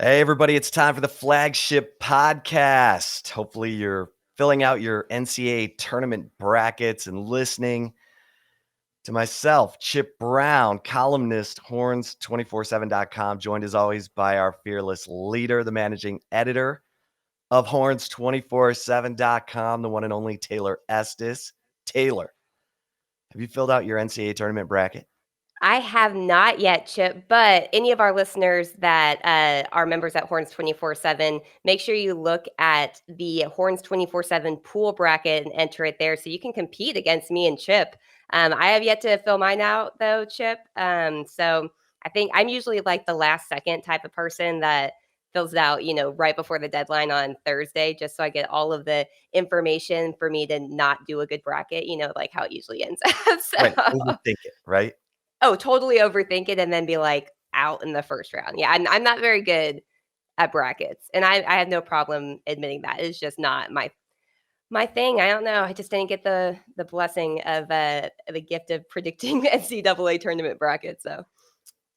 Hey, everybody, it's time for the Flagship podcast. Hopefully, you're filling out your NCAA tournament brackets and listening to myself, Chip Brown, columnist, horns247.com, joined as always by our fearless leader, the managing editor of horns247.com, the one and only Taylor Estes. Taylor, have you filled out your NCAA tournament bracket? I have not yet, Chip, but any of our listeners that are members at Horns 24/7, make sure you look at the Horns 24/7 pool bracket and enter it there so you can compete against me and Chip. I have yet to fill mine out though, Chip. So I think I'm usually like the last second type of person that fills it out, right before the deadline on Thursday, just so I get all of the information for me to not do a good bracket, like how it usually ends up. Right. So. Overthink it, right? Oh, totally overthink it and then be, like, out in the first round. Yeah, I'm not very good at brackets, and I have no problem admitting that. It's just not my thing. I don't know. I just didn't get the blessing of, the gift of predicting NCAA tournament brackets, so.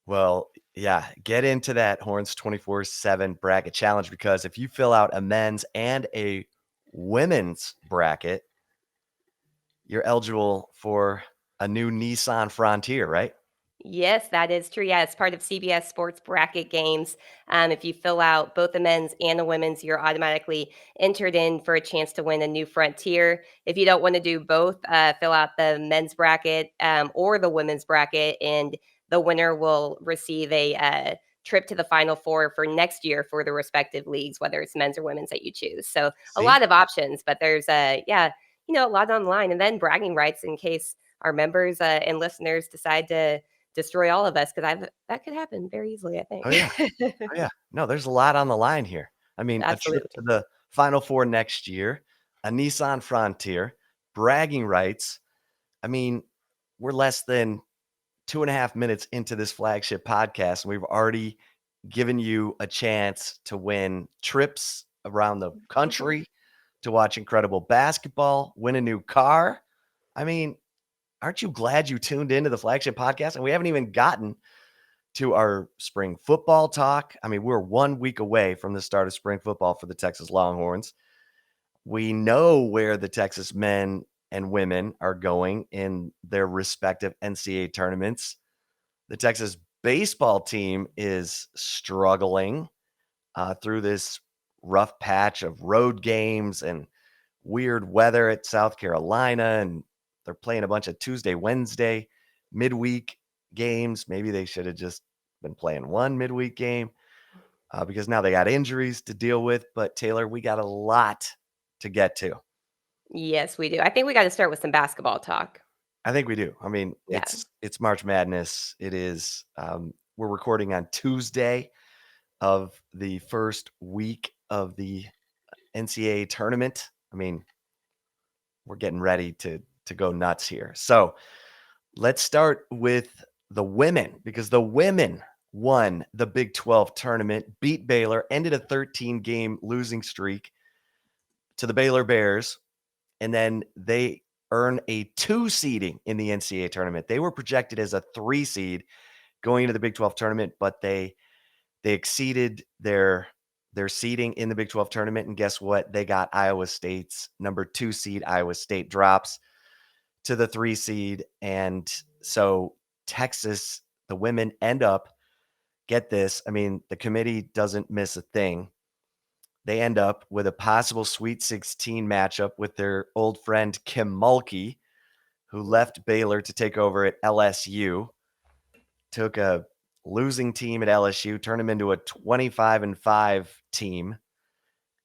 Well, yeah, get into that Horns 24/7 bracket challenge because if you fill out a men's and a women's bracket, you're eligible for a new Nissan Frontier, right? Yes, that is true. Yeah, it's part of CBS Sports Bracket Games. If you fill out both the men's and the women's, you're automatically entered in for a chance to win a new Frontier. If you don't want to do both, fill out the men's bracket or the women's bracket, and the winner will receive a trip to the Final Four for next year for the respective leagues, whether it's men's or women's that you choose. So a See? lot of options, but there's a lot on the line, and then bragging rights in case our members and listeners decide to destroy all of us because that could happen very easily, I Oh, yeah. think. Oh, yeah. No, there's a lot on the line here. I mean, a trip to Absolutely. the Final Four next year, a Nissan Frontier, bragging rights. I mean, we're less than 2.5 minutes into this flagship podcast, and we've already given you a chance to win trips around the country, to watch incredible basketball, win a new car. I mean, aren't you glad you tuned into the flagship podcast? And we haven't even gotten to our spring football talk. I mean, we're 1 week away from the start of spring football for the Texas Longhorns. We know where the Texas men and women are going in their respective NCAA tournaments. The Texas baseball team is struggling through this rough patch of road games and weird weather at South Carolina, and they're playing a bunch of Tuesday, Wednesday, midweek games. Maybe they should have just been playing one midweek game because now they got injuries to deal with. But Taylor, we got a lot to get to. Yes, we do. I think we got to start with some basketball talk. I think we do. I mean, Yeah. it's March Madness. It is. We're recording on Tuesday of the first week of the NCAA tournament. I mean, we're getting ready to go nuts here. So let's start with the women because the women won the Big 12 tournament, beat Baylor, ended a 13-game losing streak to the Baylor Bears, and then they earn a 2 seeding in the NCAA tournament. They were projected as a 3 seed going into the Big 12 tournament, but they exceeded their seeding in the Big 12 tournament, and guess what? They got Iowa State's number 2 seed. Iowa State drops to the 3 seed, and so Texas, the women end up, get this, I mean, the committee doesn't miss a thing. They end up with a possible Sweet 16 matchup with their old friend Kim Mulkey, who left Baylor to take over at LSU, took a losing team at LSU, turned them into a 25-5 team.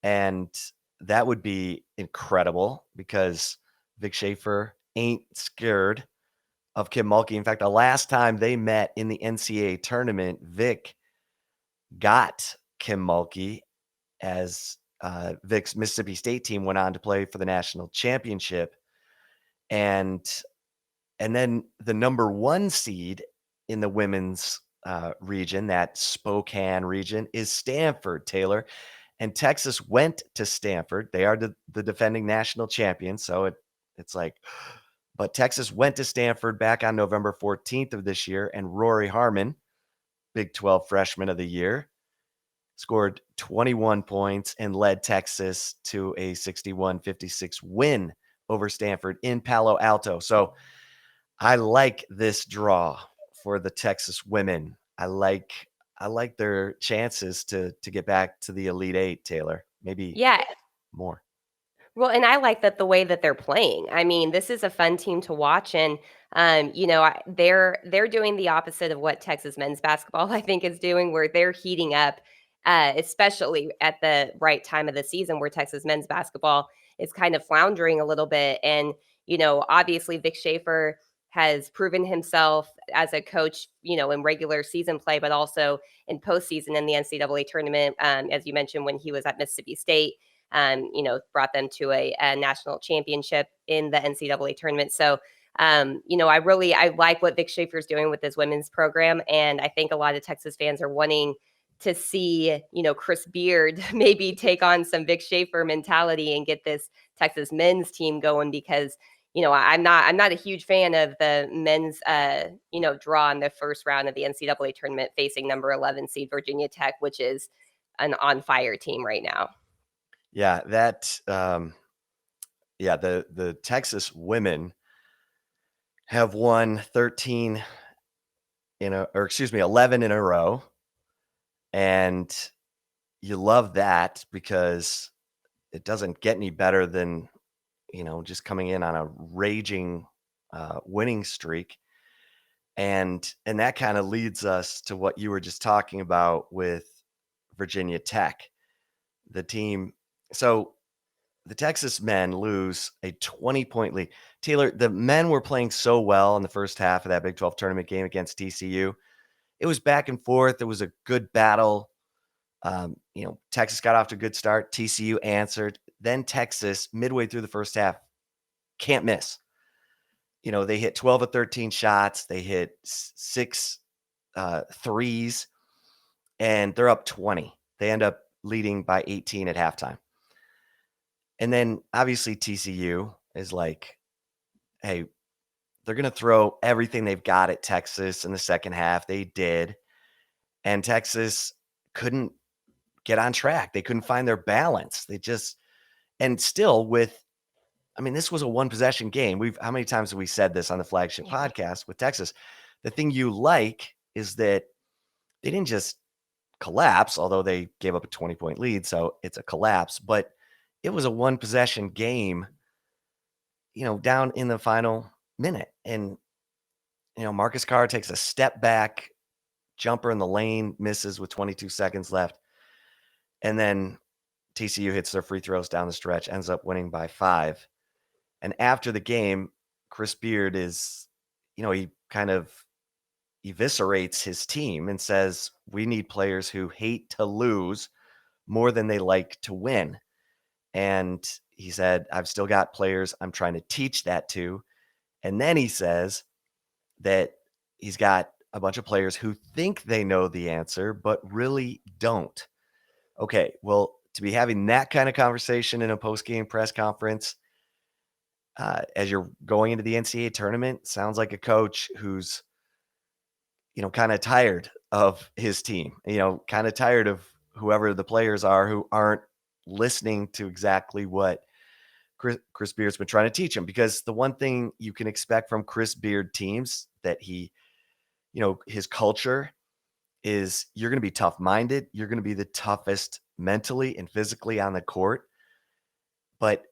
And that would be incredible because Vic Schaefer ain't scared of Kim Mulkey. In fact, the last time they met in the NCAA tournament, Vic got Kim Mulkey as Vic's Mississippi State team went on to play for the national championship. And then the number 1 seed in the women's region, that Spokane region, is Stanford, Taylor. And Texas went to Stanford. They are the defending national champions. So it's like, but Texas went to Stanford back on November 14th of this year. And Rory Harmon, Big 12 freshman of the year, scored 21 points and led Texas to a 61-56 win over Stanford in Palo Alto. So I like this draw for the Texas women. I like their chances to get back to the Elite Eight, Taylor. Maybe Yeah. more. Well, and I like that the way that they're playing. I mean, this is a fun team to watch, and they're doing the opposite of what Texas men's basketball I think is doing, where they're heating up, especially at the right time of the season, where Texas men's basketball is kind of floundering a little bit. And obviously Vic Schaefer has proven himself as a coach, in regular season play, but also in postseason in the NCAA tournament, as you mentioned when he was at Mississippi State. Brought them to a national championship in the NCAA tournament. So, I like what Vic Schaefer's doing with his women's program, and I think a lot of Texas fans are wanting to see, Chris Beard maybe take on some Vic Schaefer mentality and get this Texas men's team going because. I'm not a huge fan of the men's, draw in the first round of the NCAA tournament facing number 11 seed Virginia Tech, which is an on fire team right now. Yeah, the Texas women have won 13 11 in a row. And you love that because it doesn't get any better than, just coming in on a raging winning streak. And that kind of leads us to what you were just talking about with Virginia Tech, the team. So the Texas men lose a 20-point lead. Taylor, the men were playing so well in the first half of that Big 12 tournament game against TCU. It was back and forth. It was a good battle. Texas got off to a good start. TCU answered. Then Texas, midway through the first half, can't miss. They hit 12 of 13 shots. They hit 6 threes, and they're up 20. They end up leading by 18 at halftime. And then obviously TCU is like, hey, they're going to throw everything they've got at Texas in the second half. They did. And Texas couldn't get on track. They couldn't find their balance. And still this was a one possession game. How many times have we said this on the Flagship podcast with Texas? The thing you like is that they didn't just collapse, although they gave up a 20-point lead. So it's a collapse, but it was a one possession game, down in the final minute. And, Marcus Carr takes a step back jumper in the lane, misses with 22 seconds left. And then TCU hits their free throws down the stretch, ends up winning by 5. And after the game, Chris Beard he kind of eviscerates his team and says, we need players who hate to lose more than they like to win. And he said, I've still got players I'm trying to teach that to. And then he says that he's got a bunch of players who think they know the answer, but really don't. Okay, well, to be having that kind of conversation in a post-game press conference as you're going into the NCAA tournament sounds like a coach who's, kind of tired of his team, kind of tired of whoever the players are who aren't listening to exactly what Chris Beard's been trying to teach him. Because the one thing you can expect from Chris Beard teams that his culture is you're going to be tough-minded. You're going to be the toughest mentally and physically on the court. But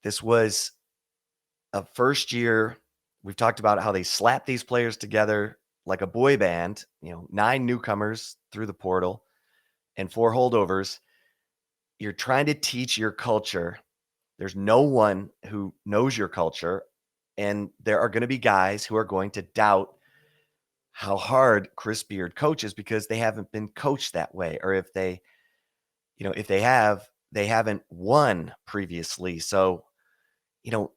this was a first year. We've talked about how they slapped these players together like a boy band, 9 newcomers through the portal and 4 holdovers. You're trying to teach your culture. There's no one who knows your culture. And there are going to be guys who are going to doubt how hard Chris Beard coaches because they haven't been coached that way. Or if they have, they haven't won previously. So,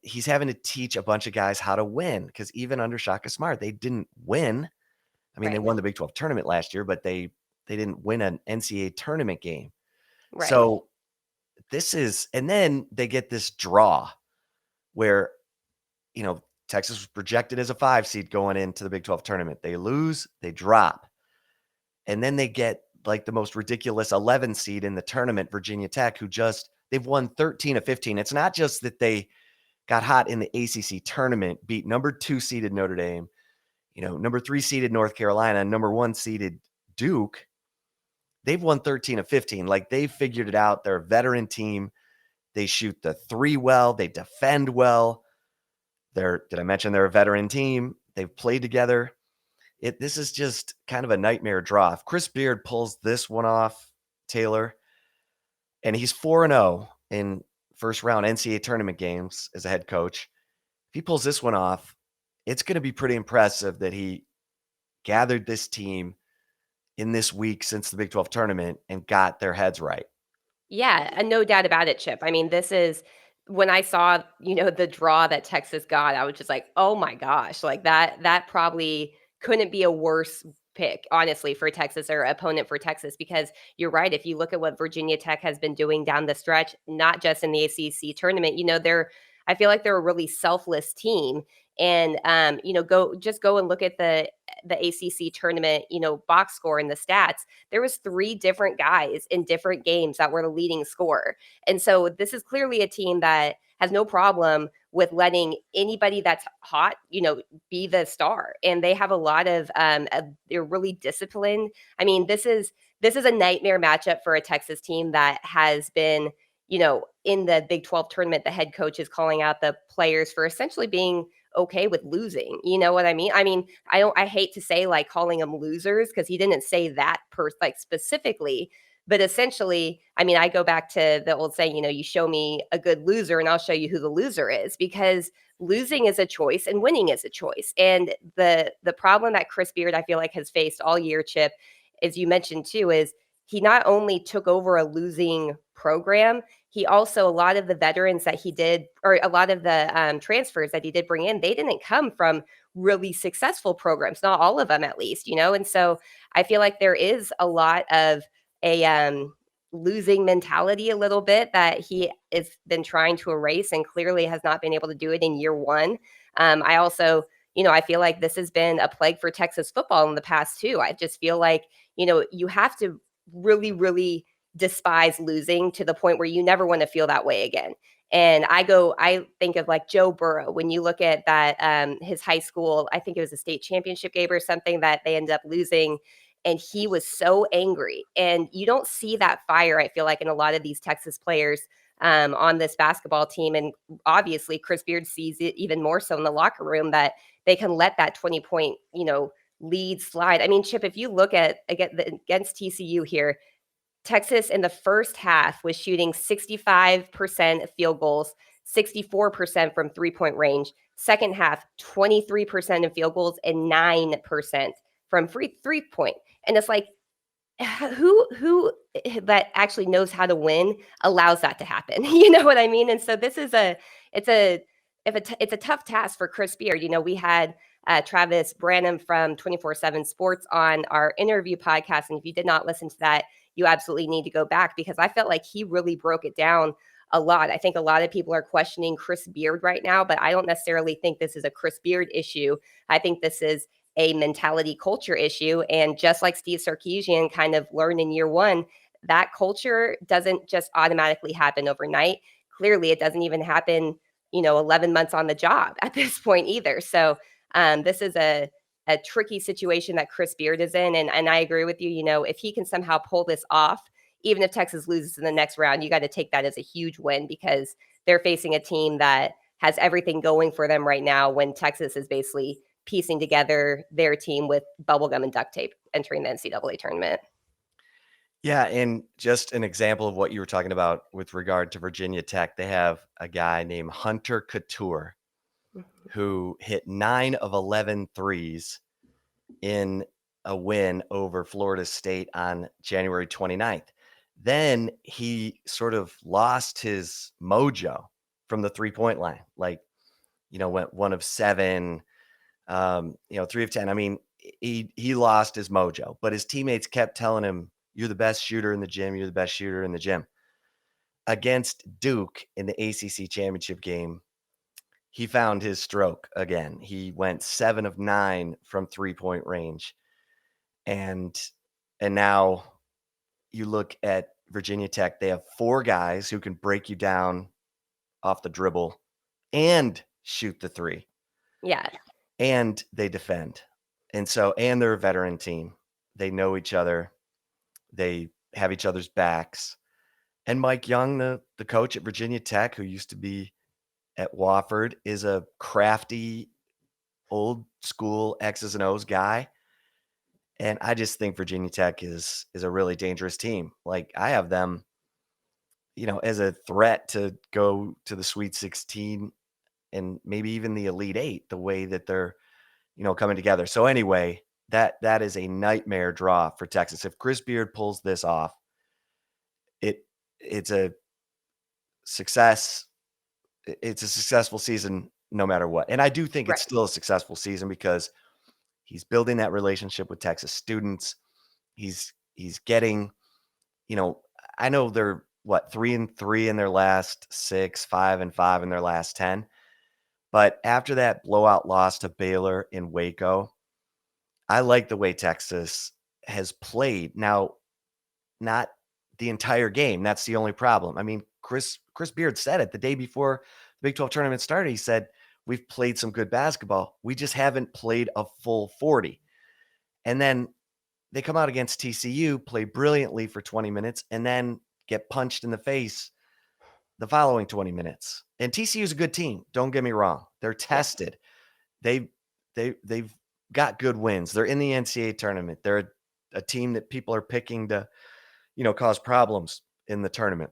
he's having to teach a bunch of guys how to win because even under Shaka Smart, they didn't win. I mean, They won the Big 12 tournament last year, but they didn't win an NCAA tournament game. Right. So and then they get this draw where, Texas was projected as a 5 seed going into the Big 12 tournament. They lose, they drop. And then they get like the most ridiculous 11 seed in the tournament, Virginia Tech, they've won 13 of 15. It's not just that they got hot in the ACC tournament, beat number 2 seeded Notre Dame, number 3 seeded North Carolina, number 1 seeded Duke. They've won 13 of 15. Like, they've figured it out. They're a veteran team. They shoot the three well. They defend well. Did I mention they're a veteran team? They've played together. This is just kind of a nightmare draw. If Chris Beard pulls this one off, Taylor, and he's 4-0 in first round NCAA tournament games as a head coach, if he pulls this one off, it's going to be pretty impressive that he gathered this team in this week since the Big 12 tournament and got their heads right. Yeah, no doubt about it, Chip. I mean, this is when I saw, the draw that Texas got, I was just like, "Oh my gosh." Like that probably couldn't be a worse pick, honestly, for Texas or opponent for Texas, because you're right. If you look at what Virginia Tech has been doing down the stretch, not just in the ACC tournament, I feel like they're a really selfless team. And go and look at the ACC tournament, box score and the stats. There was 3 different guys in different games that were the leading scorer. And so this is clearly a team that has no problem with letting anybody that's hot, be the star. And they have a lot they're really disciplined. I mean, this is a nightmare matchup for a Texas team that has been, in the Big 12 tournament. The head coach is calling out the players for essentially being okay with losing. You know what I mean? I mean, I hate to say like calling them losers, because he didn't say that like specifically, but essentially, I mean, I go back to the old saying, you show me a good loser and I'll show you who the loser is, because losing is a choice and winning is a choice. And the problem that Chris Beard, I feel like, has faced all year, Chip, as you mentioned too, is he not only took over a losing program, he also, a lot of the veterans that he did, or a lot of the transfers that he did bring in, they didn't come from really successful programs, not all of them at least, And so I feel like there is a lot of a losing mentality a little bit that he has been trying to erase, and clearly has not been able to do it in year one. I also, I feel like this has been a plague for Texas football in the past too. I just feel like, you have to really, really despise losing to the point where you never want to feel that way again. And I think of like Joe Burrow. When you look at that, his high school, I think it was a state championship game or something that they ended up losing. And he was so angry. And you don't see that fire, I feel like, in a lot of these Texas players on this basketball team. And obviously, Chris Beard sees it even more so in the locker room, that they can let that 20-point, lead slide. I mean, Chip, if you look at against TCU here, Texas in the first half was shooting 65% of field goals, 64% from 3-point range. Second half, 23% of field goals and 9% from free 3-point. And it's like, who that actually knows how to win allows that to happen? You know what I mean? And so this is it's a tough task for Chris Beard. We had Travis Branham from 24/7 Sports on our interview podcast, and if you did not listen to that, you absolutely need to go back, because I felt like he really broke it down a lot. I think a lot of people are questioning Chris Beard right now, but I don't necessarily think this is a Chris Beard issue. I think this is a mentality culture issue. And just like Steve Sarkisian kind of learned in year one, that culture doesn't just automatically happen overnight. Clearly, it doesn't even happen, 11 months on the job at this point either. So this is a tricky situation that Chris Beard is in. And I agree with you, if he can somehow pull this off, even if Texas loses in the next round, you got to take that as a huge win, because they're facing a team that has everything going for them right now, when Texas is basically piecing together their team with bubblegum and duct tape entering the NCAA tournament. Yeah, and just an example of what you were talking about with regard to Virginia Tech, they have a guy named Hunter Couture who hit 9 of 11 threes in a win over Florida State on January 29th. Then he sort of lost his mojo from the 3-point line. Like, went 1 of 7, 3 of 10. I mean, he lost his mojo, but his teammates kept telling him, "You're the best shooter in the gym. You're the best shooter in the gym." Against Duke in the ACC championship game, he found his stroke again. He went 7 of 9 from 3-point range. And now you look at Virginia Tech, they have 4 guys who can break you down off the dribble and shoot the 3, Yeah. and they defend. And they're a veteran team. They know each other. They have each other's backs. And Mike Young, the coach at Virginia Tech, who used to be at Wofford, is a crafty, old school X's and O's guy. And I just think Virginia Tech is a really dangerous team. Like, I have them, as a threat to go to the Sweet 16 and maybe even the Elite 8, the way that they're, coming together. So anyway, that is a nightmare draw for Texas. If Chris Beard pulls this off, it it's a success. It's a successful season no matter what. And I do think it's Right. still a successful season because he's building that relationship with Texas students. He's getting, you know, I know they're what 3-3 in their last 6, 5-5 in their last 10. But after that blowout loss to Baylor in Waco, I like the way Texas has played. Now, not the entire game. That's the only problem. I mean, Chris Beard said it the day before the Big 12 tournament started. He said, "We've played some good basketball. We just haven't played a full 40." And then they come out against TCU, play brilliantly for 20 minutes, and then get punched in the face the following 20 minutes. And TCU is a good team. Don't get me wrong. They're Yeah. tested. They've they've got good wins. They're in the NCAA tournament. They're a team that people are picking to, cause problems in the tournament.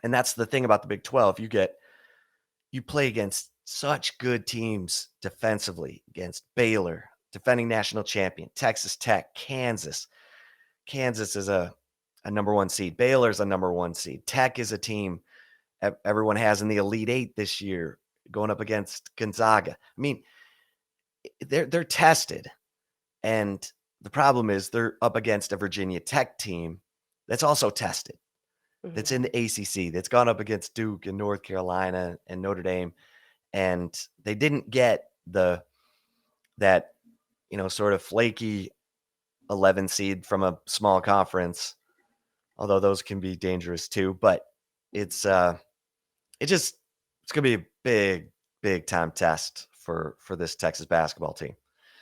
And that's the thing about the Big 12. You play against such good teams defensively, against Baylor, defending national champion, Texas Tech, Kansas. Kansas is a number 1 seed. Baylor's a number 1 seed. Tech is a team everyone has in the Elite 8 this year, going up against Gonzaga. I mean, they're tested. And the problem is they're up against a Virginia Tech team that's also tested, Mhm. that's in the ACC, that's gone up against Duke and North Carolina and Notre Dame, and they didn't get that sort of flaky 11 seed from a small conference, although those can be dangerous too. But it's it just it's gonna be a big time test for this Texas basketball team.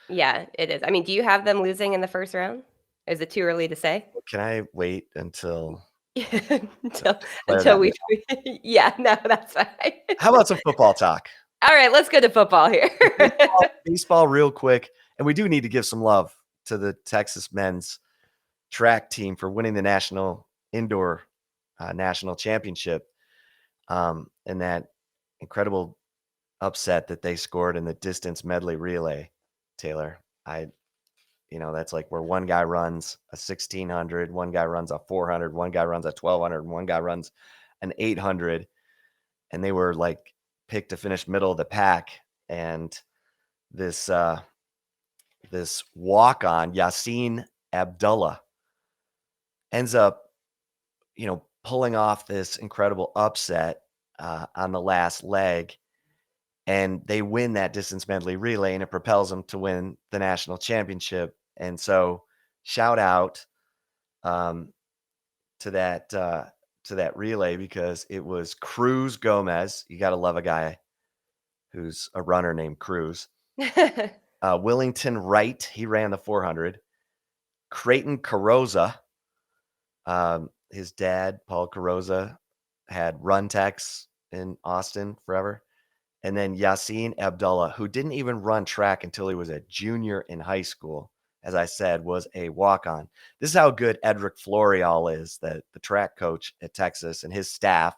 Yeah, it is. I mean, do you have them losing in the first round? Is it too early to say? Can I wait until Until declare until that? we yeah, no, that's fine. How about some football talk? Alright, let's go to football here. Baseball real quick, and we do need to give some love to the Texas men's track team for winning the national indoor national championship, and that incredible upset that they scored in the distance medley relay. Taylor, that's like where one guy runs a 1600, one guy runs a 400, one guy runs a 1200, and one guy runs an 800, and they were like picked to finish middle of the pack. And this this walk on Yassine Abdullah ends up, pulling off this incredible upset on the last leg, and they win that distance medley relay, and it propels them to win the national championship. And so, shout out um, to that relay because it was Cruz Gomez. You got to love a guy who's a runner named Cruz. Willington Wright, he ran the 400. Creighton Carroza, his dad, Paul Carroza, had run techs in Austin forever. And then Yassine Abdullah, who didn't even run track until he was a junior in high school, as I said, was a walk-on. This is how good Edric Florial is, the track coach at Texas, and his staff.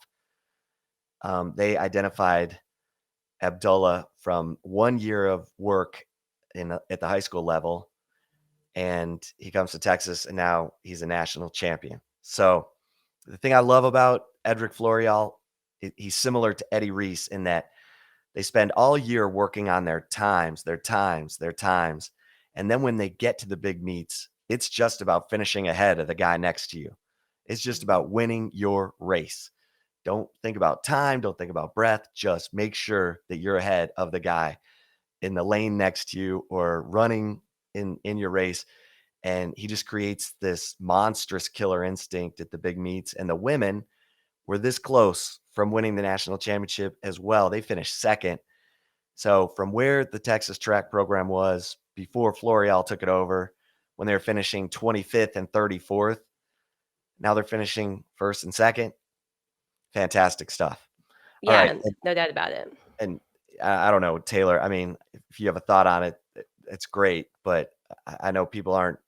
They identified Abdullah from 1 year of work at the high school level, and he comes to Texas, and now he's a national champion. So the thing I love about Edric Florial, he's similar to Eddie Reese in that they spend all year working on their times. And then when they get to the big meets, it's just about finishing ahead of the guy next to you. It's just about winning your race. Don't think about time. Don't think about breath. Just make sure that you're ahead of the guy in the lane next to you or running in your race. and he just creates this monstrous killer instinct at the big meets. And the women were this close from winning the national championship as well. They finished second. So from where the Texas track program was before Floreal took it over, when they were finishing 25th and 34th, now they're finishing first and second. Fantastic stuff. All right. Yeah, no doubt about it. And I don't know, Taylor. I mean, if you have a thought on it, it's great. But I know people aren't,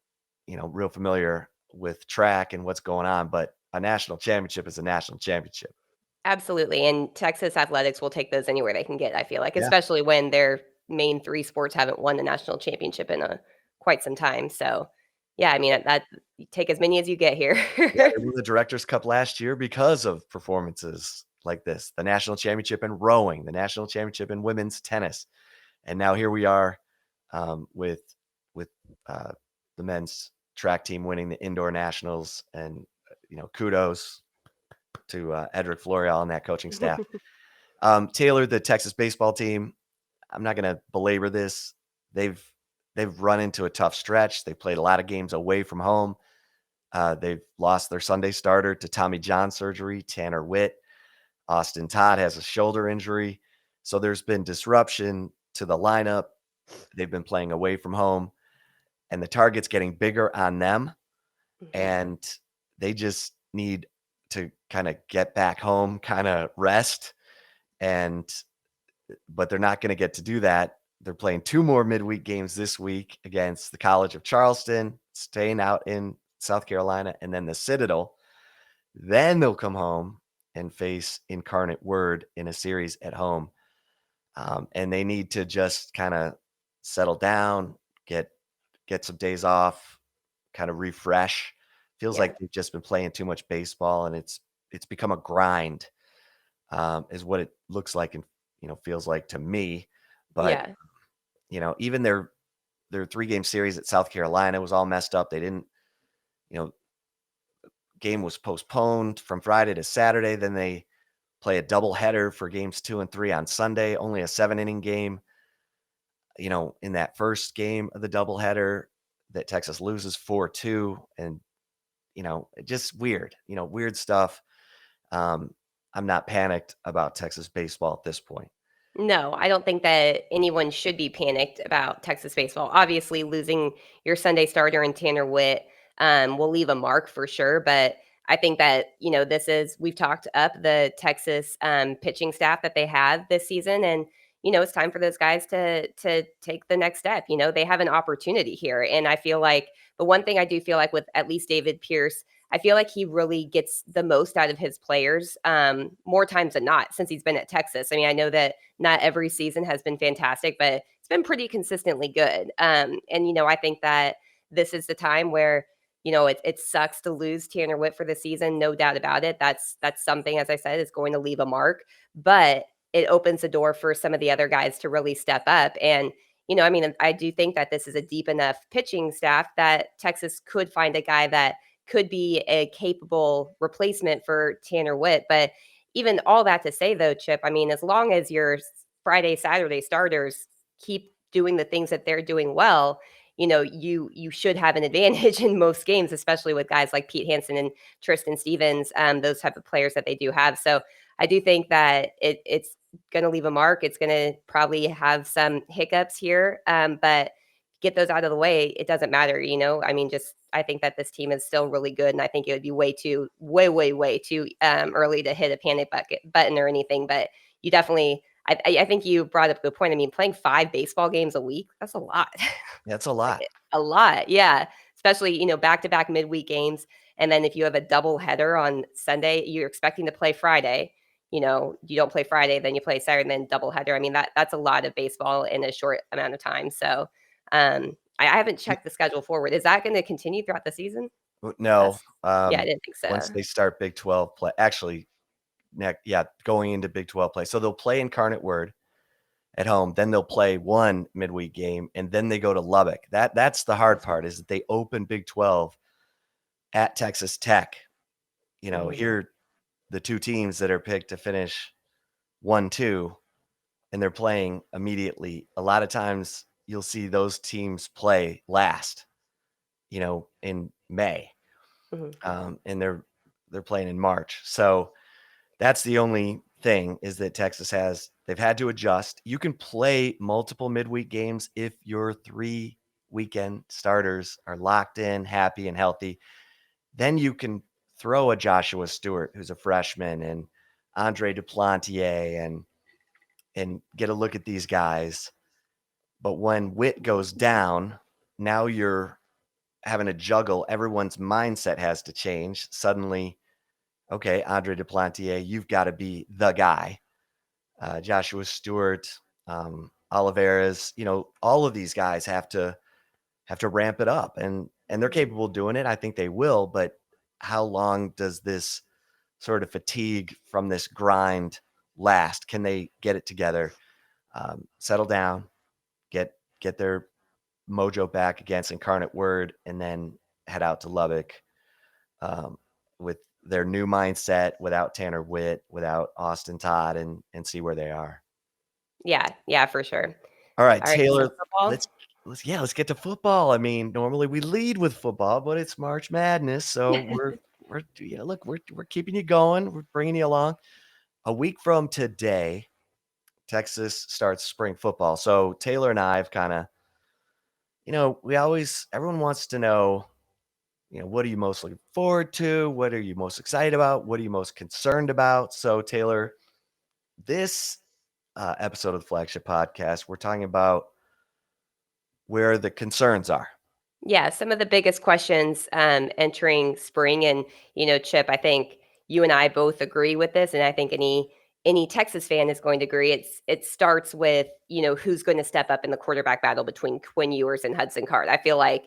real familiar with track and what's going on. But a national championship is a national championship. Absolutely, and Texas athletics will take those anywhere they can get, I feel like, Yeah. especially when their main 3 sports haven't won the national championship in a quite some time, so, yeah, I mean, that you take as many as you get here. Yeah, they won the Directors' Cup last year because of performances like this. The national championship in rowing, the national championship in women's tennis, and now here we are with uh, the men's track team winning the indoor nationals. And kudos to Edric Floreal and that coaching staff. Taylor, the Texas baseball team. I'm not going to belabor this. They've run into a tough stretch. They played a lot of games away from home. They've lost their Sunday starter to Tommy John surgery, Tanner Witt. Austin Todd has a shoulder injury. So there's been disruption to the lineup. They've been playing away from home, and the target's getting bigger on them. Mhm. And they just need to kind of get back home, kind of rest. But they're not going to get to do that. They're playing 2 more midweek games this week against the College of Charleston, staying out in South Carolina, and then the Citadel. Then they'll come home and face Incarnate Word in a series at home. And they need to just kind of settle down, get some days off, kind of refresh. Feels Yeah, like they've just been playing too much baseball, and it's become a grind, is what it looks like and feels like to me. But yeah, even their 3-game series at South Carolina was all messed up. They didn't, you know, game was postponed from Friday to Saturday. Then they play a doubleheader for games 2 and 3 on Sunday. Only a 7-inning game. In that first game of the doubleheader, that Texas loses 4-2, and just weird. Weird stuff. Um, I'm not panicked about Texas baseball at this point. no, I don't think that anyone should be panicked about Texas baseball. Obviously, losing your Sunday starter in Tanner Witt will leave a mark for sure. But I think that we've talked up the Texas pitching staff that they have this season, and it's time for those guys to take the next step. They have an opportunity here, and I feel like the one thing I do feel like with at least David Pierce. I feel like he really gets the most out of his players more times than not since he's been at Texas. I mean, I know that not every season has been fantastic, but it's been pretty consistently good. And I think that this is the time where it sucks to lose Tanner Witt for the season, no doubt about it. That's something, as I said, is going to leave a mark, but it opens the door for some of the other guys to really step up. And I mean, I do think that this is a deep enough pitching staff that Texas could find a guy that could be a capable replacement for Tanner Witt. But even all that to say, though, Chip, I mean, as long as your Friday, Saturday starters keep doing the things that they're doing well, you should have an advantage in most games, especially with guys like Pete Hansen and Tristan Stevens, those type of players that they do have. So I do think that it's going to leave a mark. It's going to probably have some hiccups here, but get those out of the way. It doesn't matter, I mean, just I think that this team is still really good, and I think it would be way too early to hit a panic button or anything. But you definitely, I think you brought up a good point. I mean, playing 5 baseball games a week, that's a lot. That's a lot. Like, a lot, yeah. Especially back to back midweek games, and then if you have a double header on Sunday, you're expecting to play Friday. You don't play Friday, then you play Saturday, and then double header. I mean, that's a lot of baseball in a short amount of time. So I haven't checked the schedule forward. Is that going to continue throughout the season? No. That's Yeah, I didn't think Once so. they start Big 12 play, actually, going into Big 12 play. So they'll play Incarnate Word at home, then they'll play one midweek game, and then they go to Lubbock. That's the hard That's right. part, is that they open Big 12 at Texas Tech. Mhm. Here, the 2 teams that are picked to finish 1-2, and they're playing immediately. A lot of times you'll see those teams play last. in May, Mhm. and they're playing in March. So that's the only thing is that they've had to adjust. You can play multiple midweek games if your 3 weekend starters are locked in, happy, and healthy. Then you can throw a Joshua Stewart, who's a freshman, and Andre Duplantier, and get a look at these guys. But when Witt goes down, now you're having to juggle. Everyone's mindset has to change. Suddenly, okay, Andre Duplantier, you've got to be the guy. Joshua Stewart, Oliveras, all of these guys have to ramp it up, and they're Mhm. capable of doing it. I think they will, but how long does this sort of fatigue from this grind last? Can they get it together, settle down, get their mojo back against Incarnate Word, and then head out to Lubbock um, with their new mindset, without Tanner Witt, without Austin Todd, and see where they are. Yeah, yeah, for sure. All right, All right, so Taylor, football? let's get to football. I mean, normally we lead with football, but it's March Madness, so we're look, we're keeping you going. We're bringing you along. A week from today, Texas starts spring football. So Taylor and I have kind of, everyone wants to know, what are you most looking forward to? What are you most excited about? What are you most concerned about? So Taylor, this episode of the Flagship Podcast, we're talking about where the concerns are. Yeah, some of the biggest questions entering spring, and Chip, I think you and I both agree with this, and I think any Texas fan is going to agree. It starts with who's going to step up in the quarterback battle between Quinn Ewers and Hudson Card. I feel like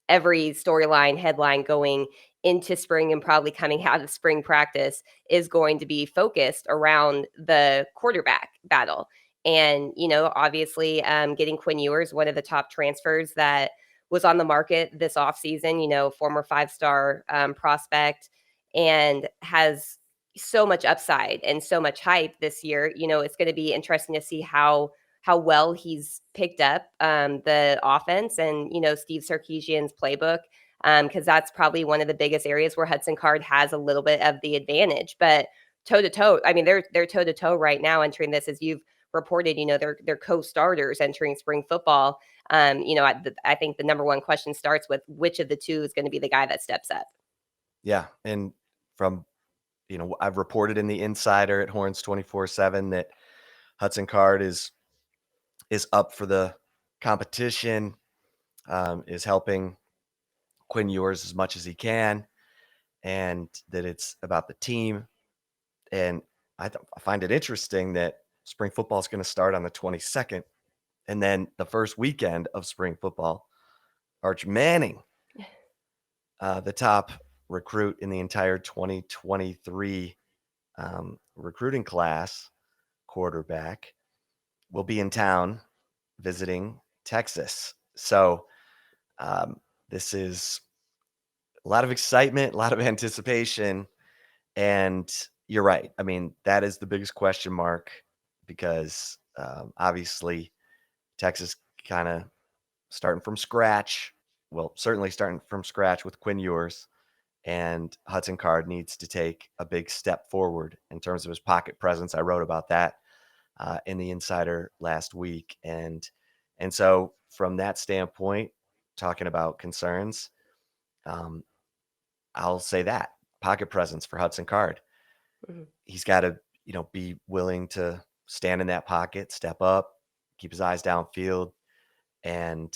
every storyline headline going into spring and probably coming out of spring practice is going to be focused around the quarterback battle. And obviously, getting Quinn Ewers, one of the top transfers that was on the market this offseason, former 5-star prospect, and has so much upside and so much hype this year. It's going to be interesting to see how well he's picked up the offense and Steve Sarkisian's playbook, because that's probably one of the biggest areas where Hudson Card has a little bit of the advantage. But toe to toe, I mean, they're toe to toe right now entering this, as you've reported. They're co-starters entering spring football. I think the number one question starts with which of the two is going to be the guy that steps up. Yeah, and from I've reported in the Insider at Horns 24/7 that Hudson Card is up for the competition, is helping Quinn Ewers as much as he can, and that it's about the team. And I find it interesting that spring football is going to start on the 22nd, and then the first weekend of spring football, Arch Manning, the top recruit in the entire 2023 recruiting class, quarterback, will be in town visiting Texas. So this is a lot of excitement, a lot of anticipation. And you're right. I mean, that is the biggest question mark because obviously Texas kind of starting from scratch. Well, certainly starting from scratch with Quinn Ewers, and Hudson Card needs to take a big step forward in terms of his pocket presence. I wrote about that in the Insider last week, and so from that standpoint, talking about concerns, um, I'll say that pocket presence for Hudson Card. Mhm. He's got to be willing to stand in that pocket, step up, keep his eyes downfield, and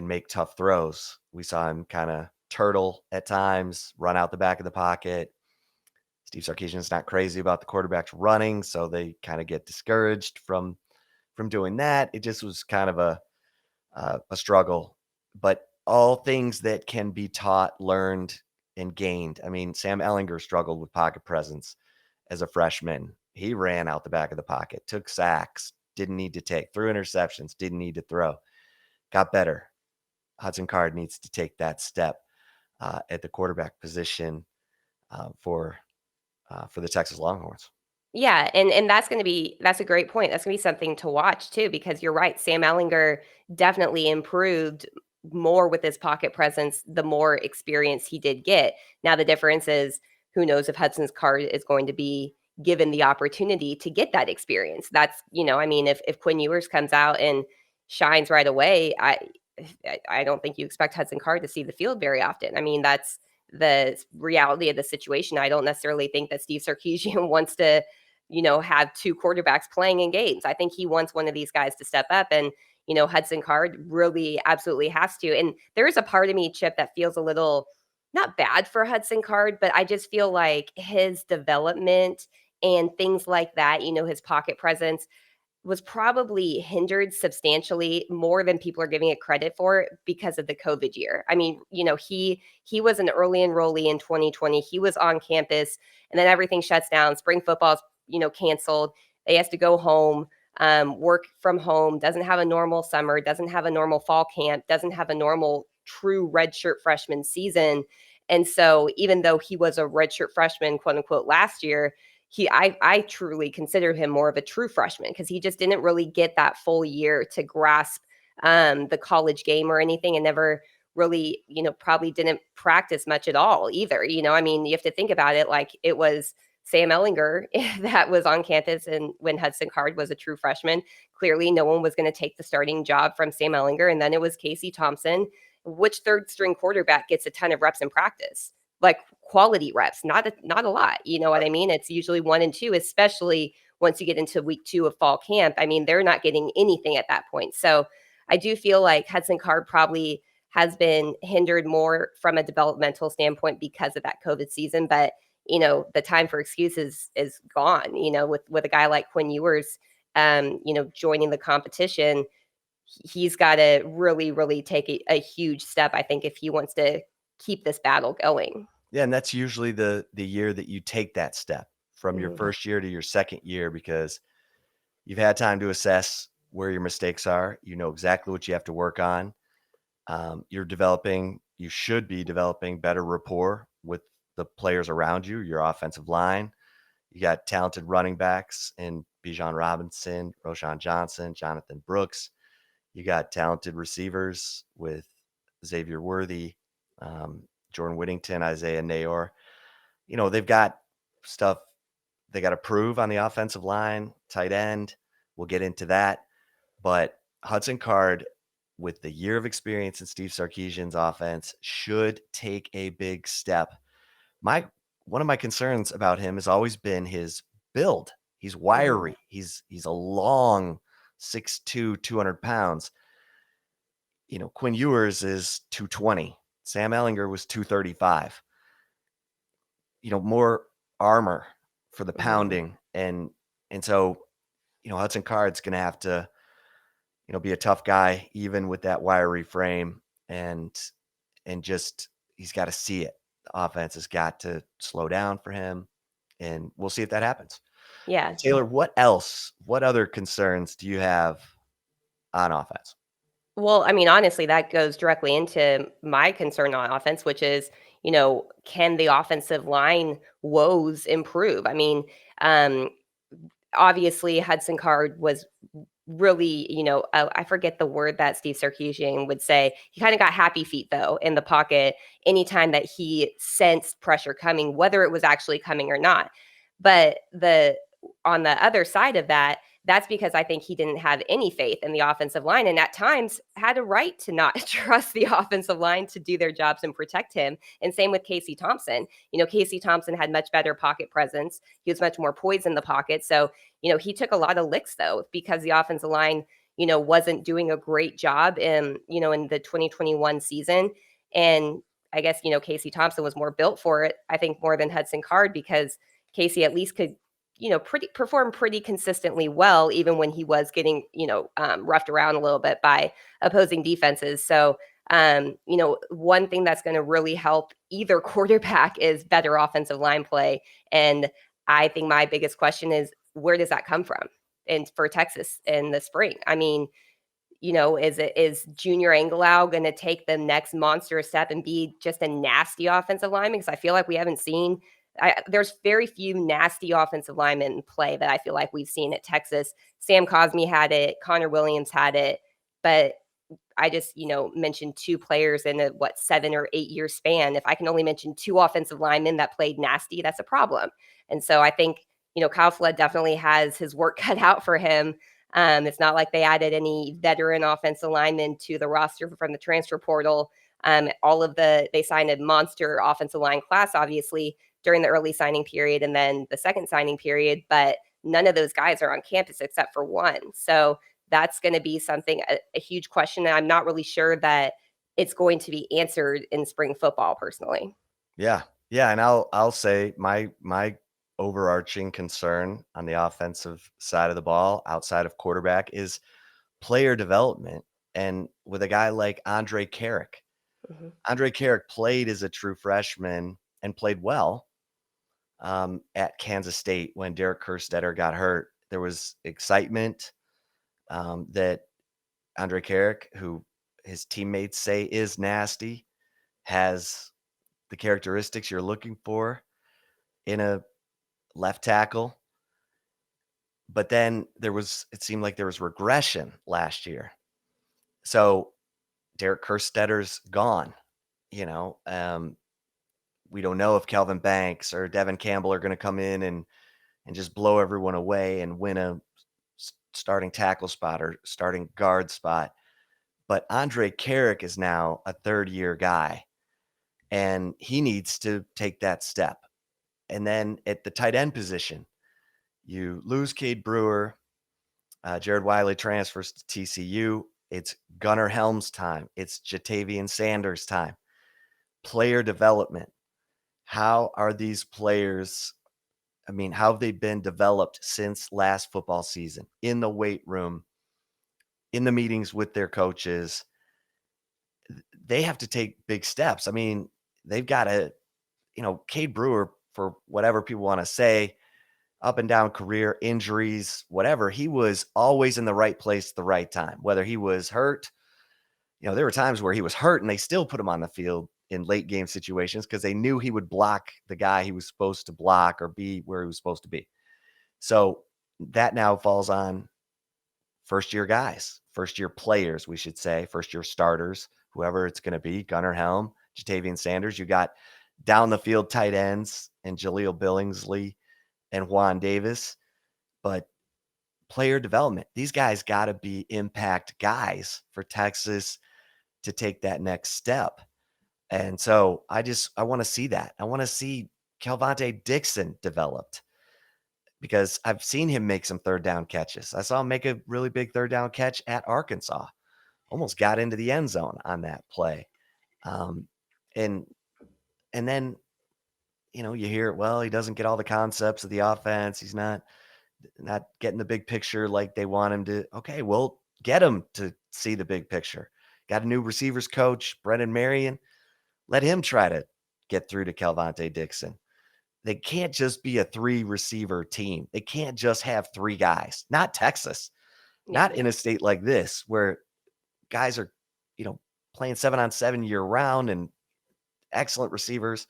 make tough throws. We saw him kind of turtle at times, run out the back of the pocket. Steve Sarkisian's not crazy about the quarterbacks running, so they kind of get discouraged from doing that. It just was kind of a struggle, but all things that can be taught, learned, and gained. I mean, Sam Ehlinger struggled with pocket presence as a freshman. He ran out the back of the pocket, took sacks, didn't need to take, threw interceptions, didn't need to throw, got better. Hudson Card needs to take that step at the quarterback position for the Texas Longhorns. Yeah, and that's a great point. That's gonna be something to watch too, because you're right. Sam Ellinger definitely improved more with his pocket presence, the more experience he did get. Now, the difference is who knows if Hudson's Card is going to be given the opportunity to get that experience. That's, I mean, if Quinn Ewers comes out and shines right away, I don't think you expect Hudson Card to see the field very often. I mean, that's the reality of the situation. I don't necessarily think that Steve Sarkisian wants to, have two quarterbacks playing in games. I think he wants one of these guys to step up, and Hudson Card really absolutely has to. And there is a part of me, Chip, that feels a little not bad for Hudson Card, but I just feel like his development and things like that, his pocket presence was probably hindered substantially more than people are giving it credit for because of the COVID year. I mean, he was an early enrollee in 2020. He was on campus, and then everything shuts down. Spring football's canceled. He has to go home, work from home. Doesn't have a normal summer. Doesn't have a normal fall camp. Doesn't have a normal true redshirt freshman season. And so, even though he was a redshirt freshman, quote unquote, last year, I truly consider him more of a true freshman because he just didn't really get that full year to grasp the college game or anything, and never really, probably didn't practice much at all either. I mean, you have to think about it like it was Sam Ellinger that was on campus, and when Hudson Card was a true freshman, clearly no one was going to take the starting job from Sam Ellinger, and then it was Casey Thompson. Which third string quarterback gets a ton of reps in practice? Like quality reps, not a lot. You know what I mean? It's usually 1 and 2, especially once you get into week 2 of fall camp. I mean, they're not getting anything at that point. So I do feel like Hudson Card probably has been hindered more from a developmental standpoint because of that COVID season. But the time for excuses is gone. With a guy like Quinn Ewers, joining the competition, he's got to really, really take a huge step, I think, if he wants to keep this battle going. Yeah, and that's usually the year that you take that step from your first year to your second year, because you've had time to assess where your mistakes are. You know exactly what you have to work on. You should be developing better rapport with the players around you, your offensive line. You got talented running backs in Bijan Robinson, Roshan Johnson, Jonathan Brooks. You got talented receivers with Xavier Worthy, Jordan Whittington, Isaiah Nayor. They've got stuff they got to prove on the offensive line, tight end. We'll get into that. But Hudson Card, with the year of experience in Steve Sarkisian's offense, should take a big step. One of my concerns about him has always been his build. He's wiry. He's a long 6'2", 200 pounds. Quinn Ewers is 220. Sam Ellinger was 235. More armor for the pounding. And so, Hudson Card's going to have to, be a tough guy, even with that wiry frame. And just, he's got to see it. The offense has got to slow down for him. And we'll see if that happens. Yeah. Taylor, what other concerns do you have on offense? Well, I mean, honestly, that goes directly into my concern on offense, which is, can the offensive line woes improve? I mean, obviously, Hudson Card was really, I forget the word that Steve Sarkisian would say. He kind of got happy feet, though, in the pocket anytime that he sensed pressure coming, whether it was actually coming or not. But on the other side of that, that's because I think he didn't have any faith in the offensive line, and at times had a right to not trust the offensive line to do their jobs and protect him. And same with Casey Thompson. Casey Thompson had much better pocket presence. He was much more poised in the pocket. So, he took a lot of licks, though, because the offensive line, wasn't doing a great job in the 2021 season. And I guess, Casey Thompson was more built for it, I think, more than Hudson Card, because Casey at least could perform pretty consistently well, even when he was getting, roughed around a little bit by opposing defenses. So, one thing that's going to really help either quarterback is better offensive line play. And I think my biggest question is, where does that come from? And for Texas in the spring, I mean, is Junior Angelau going to take the next monstrous step and be just a nasty offensive lineman? Because I feel like we haven't seen there's very few nasty offensive linemen in play that I feel like we've seen at Texas. Sam Cosmi had it. Connor Williams had it. But I just, mentioned 2 players in a 7 or 8-year span. If I can only mention 2 offensive linemen that played nasty, that's a problem. And so I think, Kyle Flood definitely has his work cut out for him. It's not like they added any veteran offensive linemen to the roster from the transfer portal. They signed a monster offensive line class, obviously, during the early signing period and then the second signing period, but none of those guys are on campus except for one. So that's going to be a huge question. And I'm not really sure that it's going to be answered in spring football personally. Yeah. Yeah, and I'll say my overarching concern on the offensive side of the ball outside of quarterback is player development. And with a guy like Andre Carrick, Mm-hmm. Andre Carrick played as a true freshman and played well at Kansas State when Derek Kerstetter got hurt. There was excitement that Andre Carrick, who his teammates say is nasty, has the characteristics you're looking for in a left tackle. But then it seemed like there was regression last year. So Derek Kerstetter's gone, you know. We don't know if Kelvin Banks or Devin Campbell are going to come in and just blow everyone away and win a starting tackle spot or starting guard spot. But Andre Carrick is now a third-year guy, and he needs to take that step. And then at the tight end position, you lose Cade Brewer. Jared Wiley transfers to TCU. It's Gunnar Helms' time. It's Jatavian Sanders' time. Player development. How are these players? How have they been developed since last football season in the weight room, in the meetings with their coaches? They have to take big steps. They've got to, Cade Brewer, for whatever people want to say, up and down career, injuries, whatever, he was always in the right place at the right time. Whether he was hurt, there were times where he was hurt and they still put him on the field in late game situations because they knew he would block the guy he was supposed to block or be where he was supposed to be. So that now falls on first-year guys, first-year players, we should say, first-year starters, whoever it's going to be, Gunnar Helm, Jatavian Sanders. You got down the field tight ends and Jaleel Billingsley and Juan Davis. But player development, these guys got to be impact guys for Texas to take that next step. And so I want to see that. I want to see Kelvontae Dixon developed because I've seen him make some third down catches. I saw him make a really big third down catch at Arkansas. Almost got into the end zone on that play. And then, you hear, well, he doesn't get all the concepts of the offense. He's not getting the big picture like they want him to. Okay, well, get him to see the big picture. Got a new receivers coach, Brendan Marion. Let him try to get through to Kelvontae Dixon. They can't just be a 3-receiver team. They can't just have 3 guys. Not Texas. Yeah. Not in a state like this where guys are, playing 7-on-7 year round and excellent receivers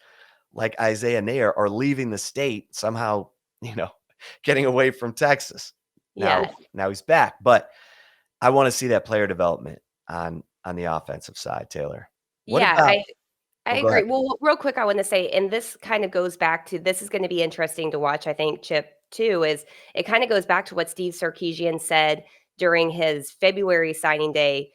like Isaiah Nair are leaving the state somehow, getting away from Texas. Yeah. Now he's back, but I want to see that player development on the offensive side, Taylor. What Yeah, about I go agree. ahead. Well, real quick, I want to say, and this kind of goes back to this is going to be interesting to watch, I think, Chip, too, is it kind of goes back to what Steve Sarkisian said during his February signing day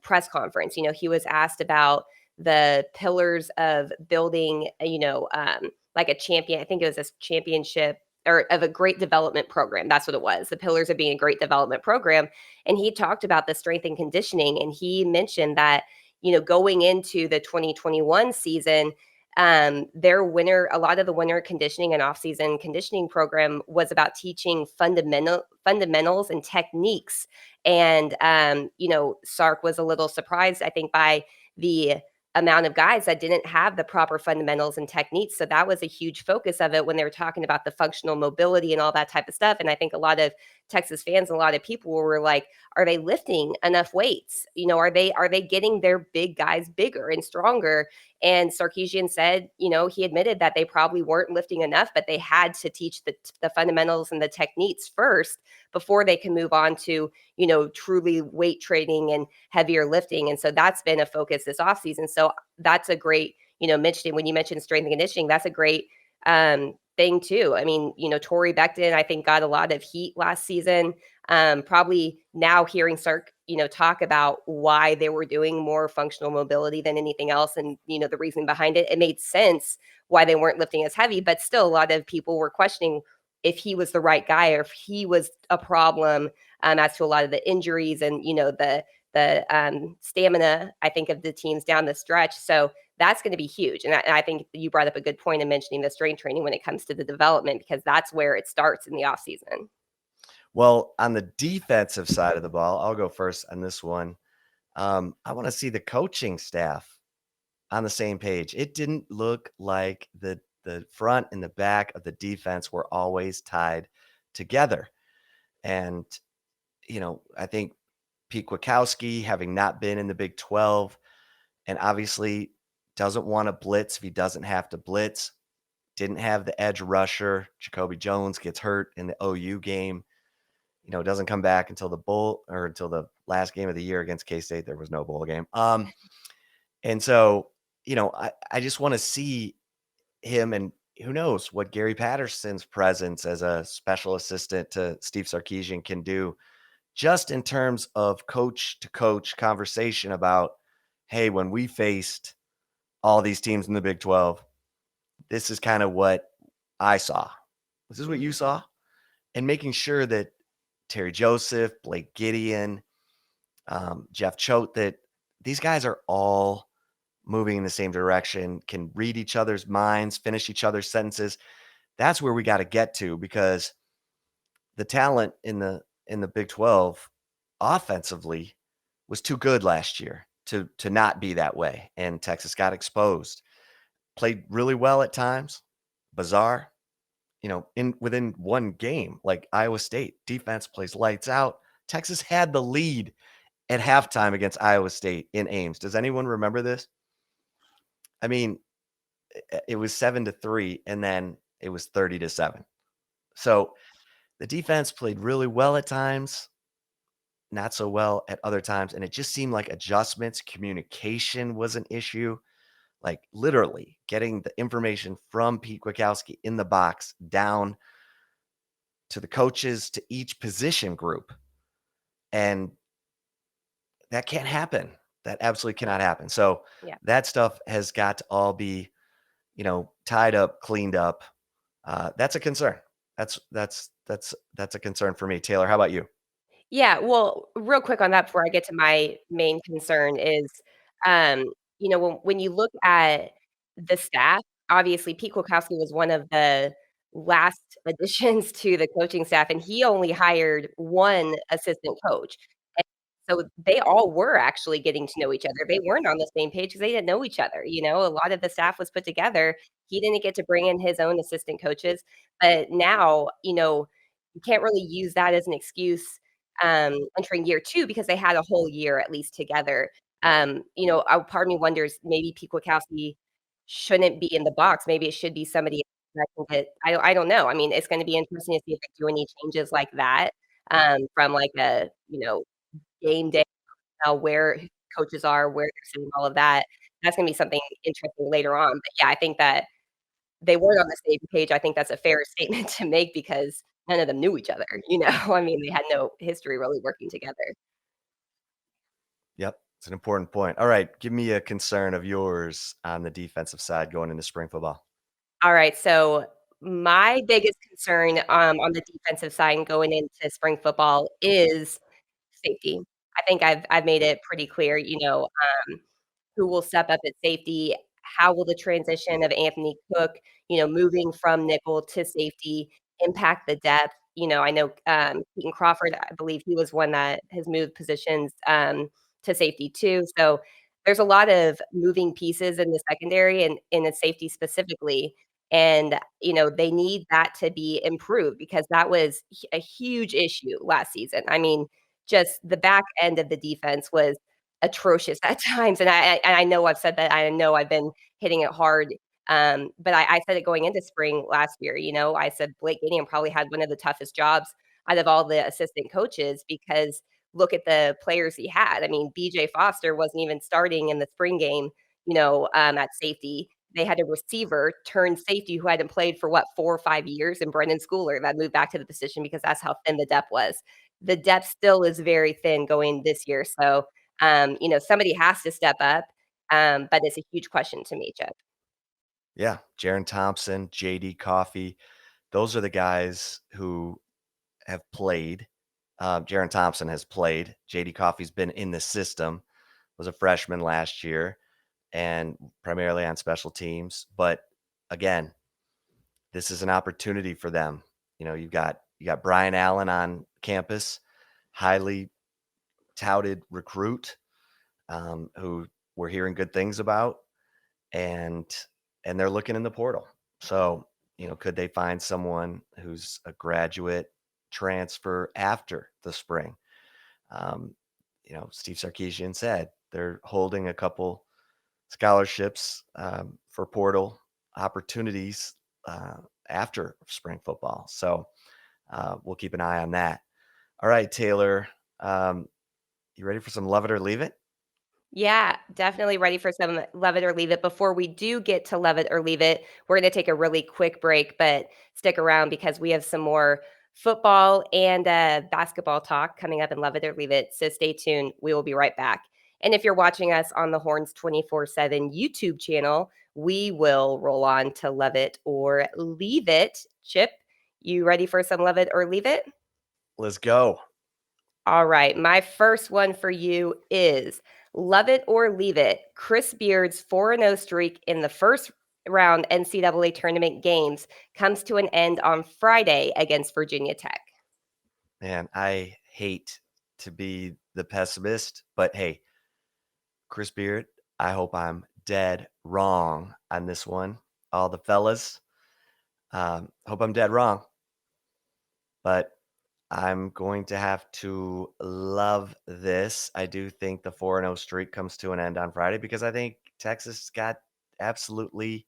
press conference. He was asked about the pillars of building, like a champion. I think it was a championship or of a great development program. That's what it was. The pillars of being a great development program. And he talked about the strength and conditioning. And he mentioned that, going into the 2021 season, a lot of the winter conditioning and off-season conditioning program was about teaching fundamentals and techniques. And, Sark was a little surprised, I think, by the amount of guys that didn't have the proper fundamentals and techniques. So that was a huge focus of it when they were talking about the functional mobility and all that type of stuff. And I think a lot of Texas fans and a lot of people were like, are they lifting enough weights? Are they getting their big guys bigger and stronger? And Sarkisian said, he admitted that they probably weren't lifting enough, but they had to teach the fundamentals and the techniques first before they can move on to, truly weight training and heavier lifting. And so that's been a focus this offseason. So that's a great, mentioning when you mentioned strength and conditioning, that's a great thing too. I mean, Torrey Becton, I think, got a lot of heat last season. Probably now hearing Sark, talk about why they were doing more functional mobility than anything else, and the reason behind it, it made sense why they weren't lifting as heavy. But still, a lot of people were questioning if he was the right guy or if he was a problem, as to a lot of the injuries and the stamina, I think, of the teams down the stretch. So that's going to be huge. And I think you brought up a good point in mentioning the strength training when it comes to the development, because that's where it starts in the off season. Well, on the defensive side of the ball, I'll go first on this one. I want to see the coaching staff on the same page. It didn't look like the front and the back of the defense were always tied together. And, I think Pete Kwiatkowski, having not been in the Big 12, and obviously doesn't want to blitz if he doesn't have to blitz, didn't have the edge rusher. Jacoby Jones gets hurt in the OU game. Doesn't come back until until the last game of the year against K-State. There was no bowl game. And so, I just want to see him, and who knows what Gary Patterson's presence as a special assistant to Steve Sarkisian can do, just in terms of coach to coach conversation about, hey, when we faced all these teams in the Big 12, this is kind of what I saw. This is what you saw. And making sure that Terry Joseph, Blake Gideon, Jeff Choate, that these guys are all moving in the same direction, can read each other's minds, finish each other's sentences. That's where we got to get to, because the talent in the Big 12 offensively was too good last year to not be that way. And Texas got exposed. Played really well at times. Bizarre. Within one game, like Iowa State, defense plays lights out. Texas had the lead at halftime against Iowa State in Ames. Does anyone remember this? I mean, it was 7-3, and then it was 30-7. So the defense played really well at times, not so well at other times. And it just seemed like adjustments, communication was an issue. Like literally getting the information from Pete Kwiatkowski in the box down to the coaches, to each position group. And that can't happen. That absolutely cannot happen. So Yeah. that stuff has got to all be, tied up, cleaned up. That's a concern. That's a concern for me. Taylor, how about you? Yeah, well, real quick on that before I get to my main concern is, um, when you look at the staff, obviously Pete Kwiatkowski was one of the last additions to the coaching staff, and he only hired one assistant coach. And so they all were actually getting to know each other. They weren't on the same page because they didn't know each other. A lot of the staff was put together. He didn't get to bring in his own assistant coaches, but now, you can't really use that as an excuse entering year 2 because they had a whole year at least together. Part of me wonders maybe Pete Kwiatkowski shouldn't be in the box. Maybe it should be somebody that can get. I don't know. I mean, it's going to be interesting to see if they do any changes like that, from like a game day, where coaches are, where they're sitting, all of that. That's going to be something interesting later on. But yeah, I think that they weren't on the same page. I think that's a fair statement to make because none of them knew each other. I mean, they had no history really working together. Yep. It's an important point. All right. Give me a concern of yours on the defensive side going into spring football. All right, so my biggest concern, on the defensive side and going into spring football is safety. I think I've made it pretty clear, who will step up at safety, how will the transition of Anthony Cook, moving from nickel to safety impact the depth. I know, Keaton Crawford, I believe he was one that has moved positions, to safety too, so there's a lot of moving pieces in the secondary and in the safety specifically. And, they need that to be improved because that was a huge issue last season. I mean, just the back end of the defense was atrocious at times, and I know I've said that, I know I've been hitting it hard, but I said it going into spring last year, I said Blake Gideon probably had one of the toughest jobs out of all the assistant coaches because look at the players he had. I mean, BJ Foster wasn't even starting in the spring game, at safety. They had a receiver turned safety who hadn't played for what, 4 or 5 years, and Brendan Schooler that moved back to the position because that's how thin the depth was. The depth still is very thin going this year, so, somebody has to step up, but it's a huge question to me, Chip. Yeah, Jaron Thompson, JD Coffey, those are the guys who have played. Jaron Thompson has played. JD Coffey's been in the system, was a freshman last year, and primarily on special teams. But again, this is an opportunity for them. You got Brian Allen on campus, highly touted recruit, who we're hearing good things about, and they're looking in the portal. So, could they find someone who's a graduate transfer after the spring? Um, Steve Sarkisian said they're holding a couple scholarships for portal opportunities after spring football. So we'll keep an eye on that. All right, Taylor, you ready for some love it or leave it? Yeah, definitely ready for some love it or leave it. Before we do get to love it or leave it, we're going to take a really quick break, but stick around because we have some more football and basketball talk coming up in love it or leave it. So stay tuned. We will be right back. And if you're watching us on the Horns 24/7 YouTube channel, we will roll on to love it or leave it. Chip, you ready for some love it or leave it? Let's go. All right. My first one for you is love it or leave it. Chris Beard's 4-0 streak in the first round NCAA tournament games comes to an end on Friday against Virginia Tech. Man, I hate to be the pessimist, but hey, Chris Beard, I hope I'm dead wrong on this one. All the fellas, hope I'm dead wrong, but I'm going to have to love this. I do think the 4-0 streak comes to an end on Friday because I think Texas got absolutely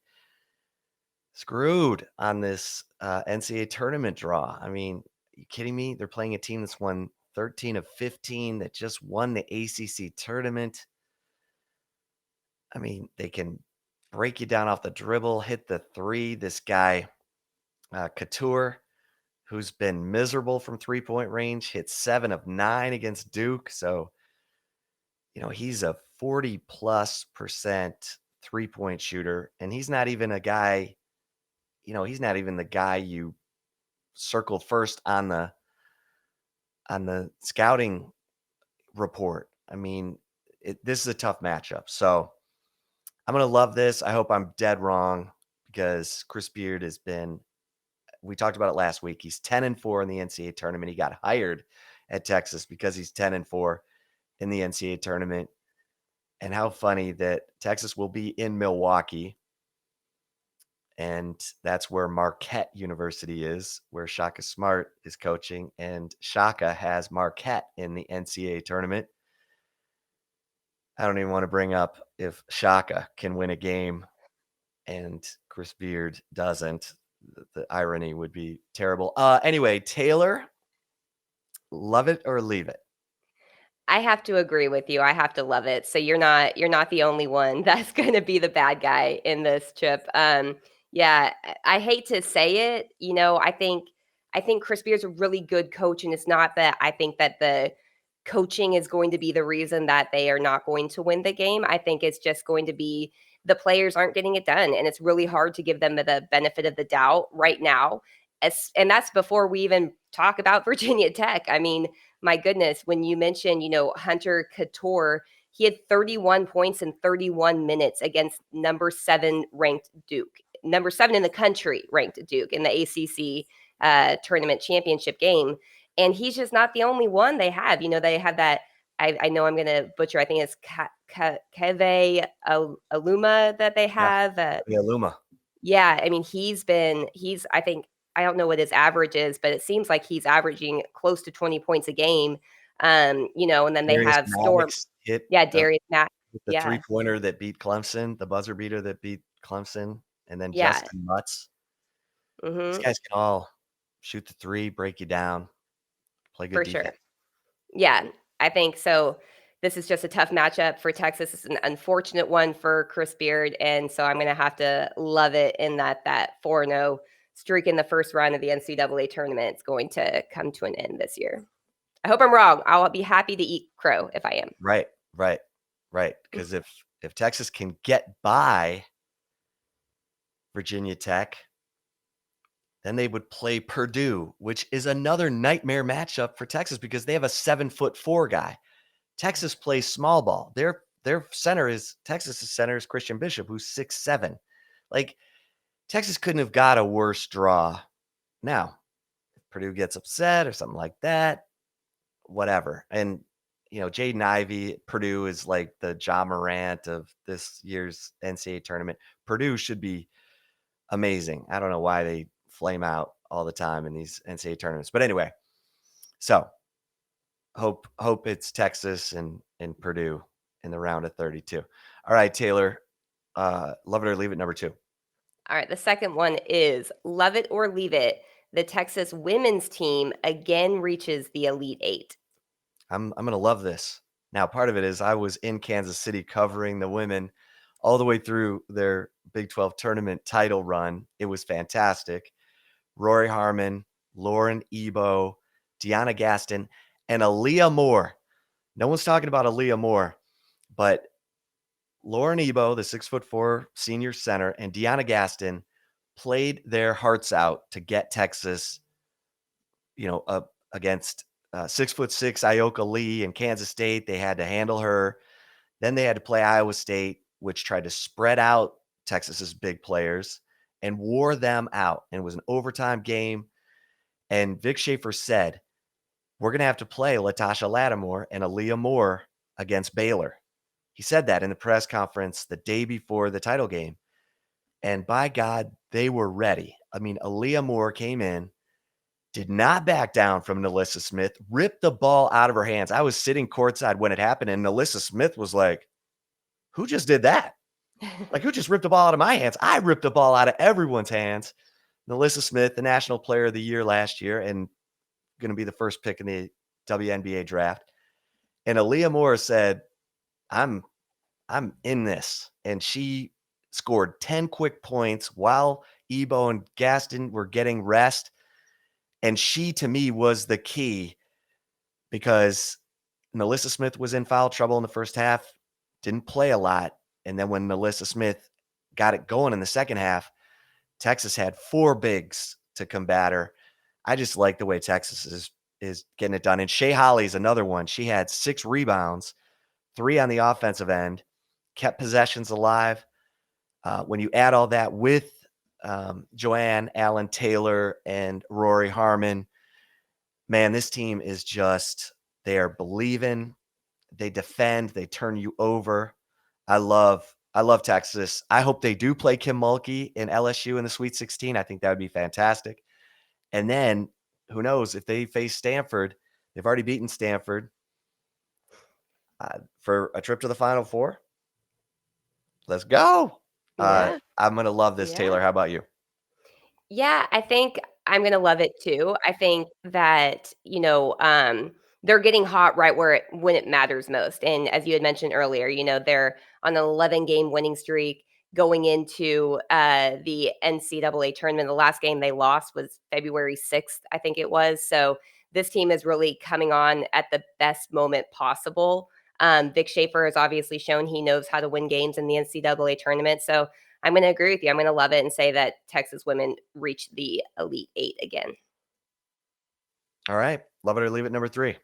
screwed on this NCAA tournament draw. I mean, are you kidding me? They're playing a team that's won 13 of 15 that just won the ACC tournament. I mean, they can break you down off the dribble, hit the three. This guy, Couture, who's been miserable from 3-point range, hit 7 of 9 against Duke. So, he's a 40 plus percent 3-point shooter. And he's not even a guy, he's not even the guy you circled first on the scouting report. I mean, this is a tough matchup. So I'm going to love this. I hope I'm dead wrong because Chris Beard has been, we talked about it last week. He's 10-4 in the NCAA tournament. He got hired at Texas because he's 10-4 in the NCAA tournament. And how funny that Texas will be in Milwaukee. And that's where Marquette University is, where Shaka Smart is coaching. And Shaka has Marquette in the NCAA tournament. I don't even want to bring up if Shaka can win a game and Chris Beard doesn't. The irony would be terrible. Anyway, Taylor, love it or leave it? I have to agree with you. I have to love it. So you're not the only one that's going to be the bad guy in this, Chip. Yeah, I hate to say it. I think Chris Beard's a really good coach, and it's not that I think that the coaching is going to be the reason that they are not going to win the game. I think it's just going to be the players aren't getting it done, and it's really hard to give them the benefit of the doubt right now. And that's before we even talk about Virginia Tech. I mean, my goodness, when you mentioned, Hunter Couture, he had 31 points in 31 minutes against number 7 ranked Duke, number 7 in the country ranked Duke in the ACC tournament championship game. And he's just not the only one they have. They have that. I know I'm going to butcher. I think it's Keve Aluma that they Yeah. have. Yeah, Luma. Yeah, I mean, he's I think I don't know what his average is, but it seems like he's averaging close to 20 points a game. And then they Darius have Storm. Maddox hit Yeah, the Darius Matt. with the Yeah. three-pointer that beat Clemson, the buzzer beater that beat Clemson, and then Yeah. Justin Mutz. These Mhm. guys can all shoot the three, break you down, play good For sure. defense. Yeah, I think so. This is just a tough matchup for Texas. It's an unfortunate one for Chris Beard, and so I'm gonna have to love it in that 4-0 streak in the first round of the NCAA tournament is going to come to an end this year. I hope I'm wrong. I'll be happy to eat crow if I am. Right, right, right. Because if Texas can get by Virginia Tech, then they would play Purdue, which is another nightmare matchup for Texas because they have a 7'4" guy. Texas plays small ball. Their center is Texas's center is Christian Bishop, who's 6'7". Like Texas couldn't have got a worse draw. Now, if Purdue gets upset or something like that, whatever. And Jaden Ivey, Purdue is like the Ja Morant of this year's NCAA tournament. Purdue should be amazing. I don't know why they flame out all the time in these NCAA tournaments. But anyway, so hope it's Texas and Purdue in the round of 32. All right, Taylor, love it or leave it, number 2. All right, the second one is love it or leave it. The Texas women's team again reaches the Elite Eight. I'm gonna love this. Now, part of it is I was in Kansas City covering the women all the way through their Big 12 tournament title run. It was fantastic. Rory Harmon, Lauren Ebo, Deanna Gaston, and Aaliyah Moore. No one's talking about Aaliyah Moore, but Lauren Ebo, the 6'4" senior center, and Deanna Gaston played their hearts out to get Texas, up against 6'6" Ioka Lee in Kansas State. They had to handle her. Then they had to play Iowa State, which tried to spread out Texas's big players and wore them out. And it was an overtime game. And Vic Schaefer said, we're going to have to play Latasha Lattimore and Aaliyah Moore against Baylor. He said that in the press conference the day before the title game. And by God, they were ready. I mean, Aaliyah Moore came in, did not back down from Nalissa Smith, ripped the ball out of her hands. I was sitting courtside when it happened, and Nalissa Smith was like, who just did that? Like, who just ripped the ball out of my hands? I ripped the ball out of everyone's hands. Nalissa Smith, the National Player of the Year last year, and going to be the first pick in the WNBA draft. And Aaliyah Moore said, I'm in this. And she scored 10 quick points while Ebo and Gaston were getting rest. And she, to me, was the key because Nalissa Smith was in foul trouble in the first half, didn't play a lot. And then when Nalissa Smith got it going in the second half, Texas had 4 bigs to combat her. I just like the way Texas is getting it done. And Shea Holly is another one. She had 6 rebounds, 3 on the offensive end, kept possessions alive. When you add all that with Joanne Allen Taylor and Rory Harmon, man, this team is just, they are believing, they defend, they turn you over. I love Texas. I hope they do play Kim Mulkey in LSU in the Sweet 16. I think that would be fantastic. And then who knows if they face Stanford? They've already beaten Stanford for a trip to the Final Four. Let's go. Yeah, I'm gonna love this, yeah. Taylor. How about you? Yeah, I think I'm gonna love it too. I think that, they're getting hot right where when it matters most. And as you had mentioned earlier, they're on an 11-game winning streak going into the NCAA tournament. The last game they lost was February 6th, I think it was. So this team is really coming on at the best moment possible. Vic Schaefer has obviously shown he knows how to win games in the NCAA tournament. So I'm going to agree with you. I'm going to love it and say that Texas women reach the Elite Eight again. All right. Love it or leave it, number 3.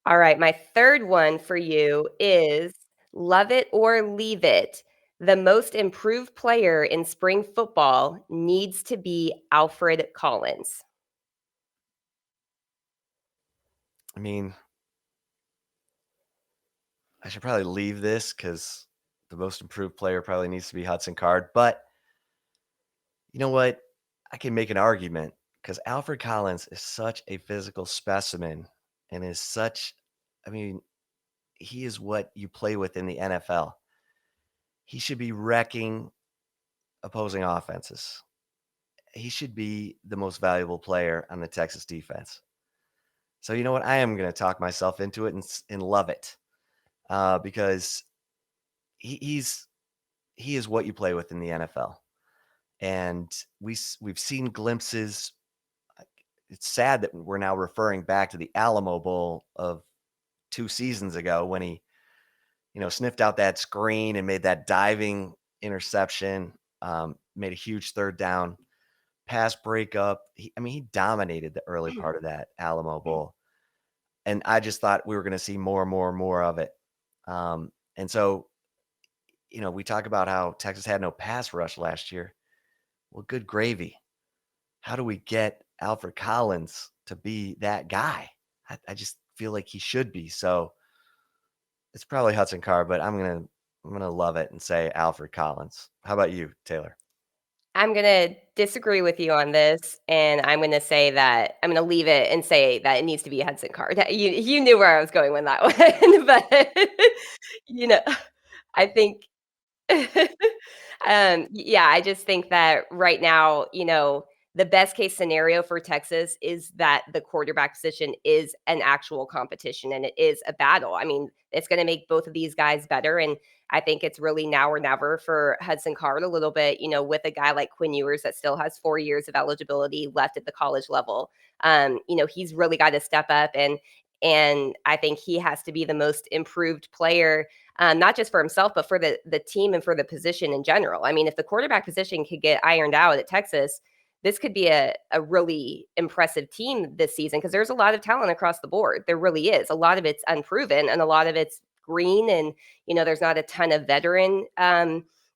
All right. My third one for you is love it or leave it. The most improved player in spring football needs to be Alfred Collins. I mean, I should probably leave this because the most improved player probably needs to be Hudson Card. But You know what? I can make an argument because Alfred Collins is such a physical specimen and is such, I mean, he is what you play with in the NFL. He should be wrecking opposing offenses. He should be the most valuable player on the Texas defense. So you know what? I am going to talk myself into it and love it because he's he is what you play with in the NFL, and we've seen glimpses. It's sad that we're now referring back to the Alamo Bowl of 2 seasons ago when he sniffed out that screen and made that diving interception, made a huge third down pass breakup. He dominated the early part of that Alamo Bowl. And I just thought we were going to see more and more and more of it. And so, we talk about how Texas had no pass rush last year. Well, good gravy. How do we get Alfred Collins to be that guy? I just feel like he should be. So it's probably Hudson Card, but I'm gonna love it and say Alfred Collins. How about you, Taylor? I'm gonna disagree with you on this, and I'm gonna leave it and say that it needs to be Hudson Card. You knew where I was going with that one, but, you know, I think yeah, I just think that right now, the best case scenario for Texas is that the quarterback position is an actual competition and it is a battle. I mean, it's going to make both of these guys better. And I think it's really now or never for Hudson Card a little bit, with a guy like Quinn Ewers that still has 4 years of eligibility left at the college level. He's really got to step up and I think he has to be the most improved player, not just for himself, but for the team and for the position in general. I mean, if the quarterback position could get ironed out at Texas, this could be a really impressive team this season because there's a lot of talent across the board. There really is. A lot of it's unproven and a lot of it's green. And, there's not a ton of veteran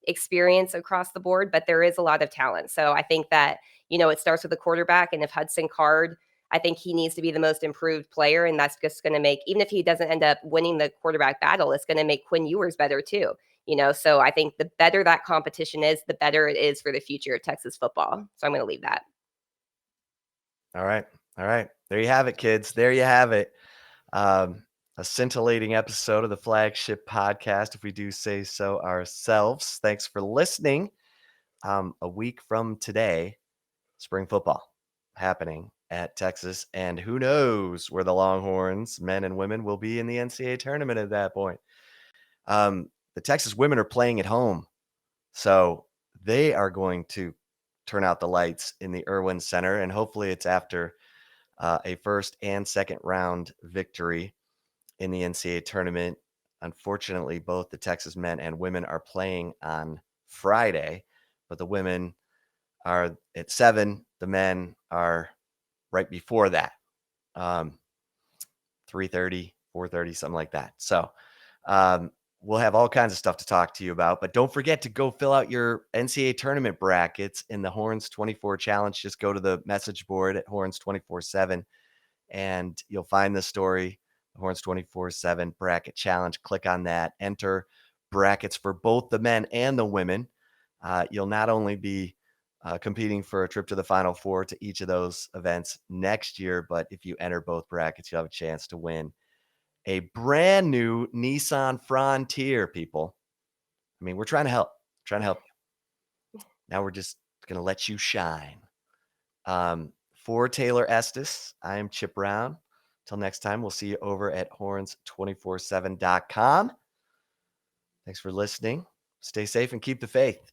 experience across the board, but there is a lot of talent. So I think that, it starts with the quarterback. And if Hudson Card, I think he needs to be the most improved player. And that's just going to make, even if he doesn't end up winning the quarterback battle, it's going to make Quinn Ewers better too. So I think the better that competition is, the better it is for the future of Texas football. So I'm going to leave that. All right. All right. There you have it, kids. There you have it. A scintillating episode of the Flagship podcast, if we do say so ourselves. Thanks for listening. A week from today, spring football happening at Texas. And who knows where the Longhorns, men and women, will be in the NCAA tournament at that point. The Texas women are playing at home. So they are going to turn out the lights in the Irwin Center. And hopefully it's after a first and second round victory in the NCAA tournament. Unfortunately, both the Texas men and women are playing on Friday, but the women are at 7. The men are right before that, 3:30, 4:30, something like that. So we'll have all kinds of stuff to talk to you about, but don't forget to go fill out your NCAA tournament brackets in the Horns 24 challenge. Just go to the message board at Horns 24/7 and you'll find the story, the Horns 24/7 bracket challenge. Click on that, enter brackets for both the men and the women. You'll not only be competing for a trip to the Final Four to each of those events next year, but if you enter both brackets, you'll have a chance to win a brand new Nissan Frontier, people. I mean, we're trying to help you. Now we're just going to let you shine. For Taylor Estes, I am Chip Brown. Till next time, we'll see you over at horns247.com. Thanks for listening. Stay safe and keep the faith.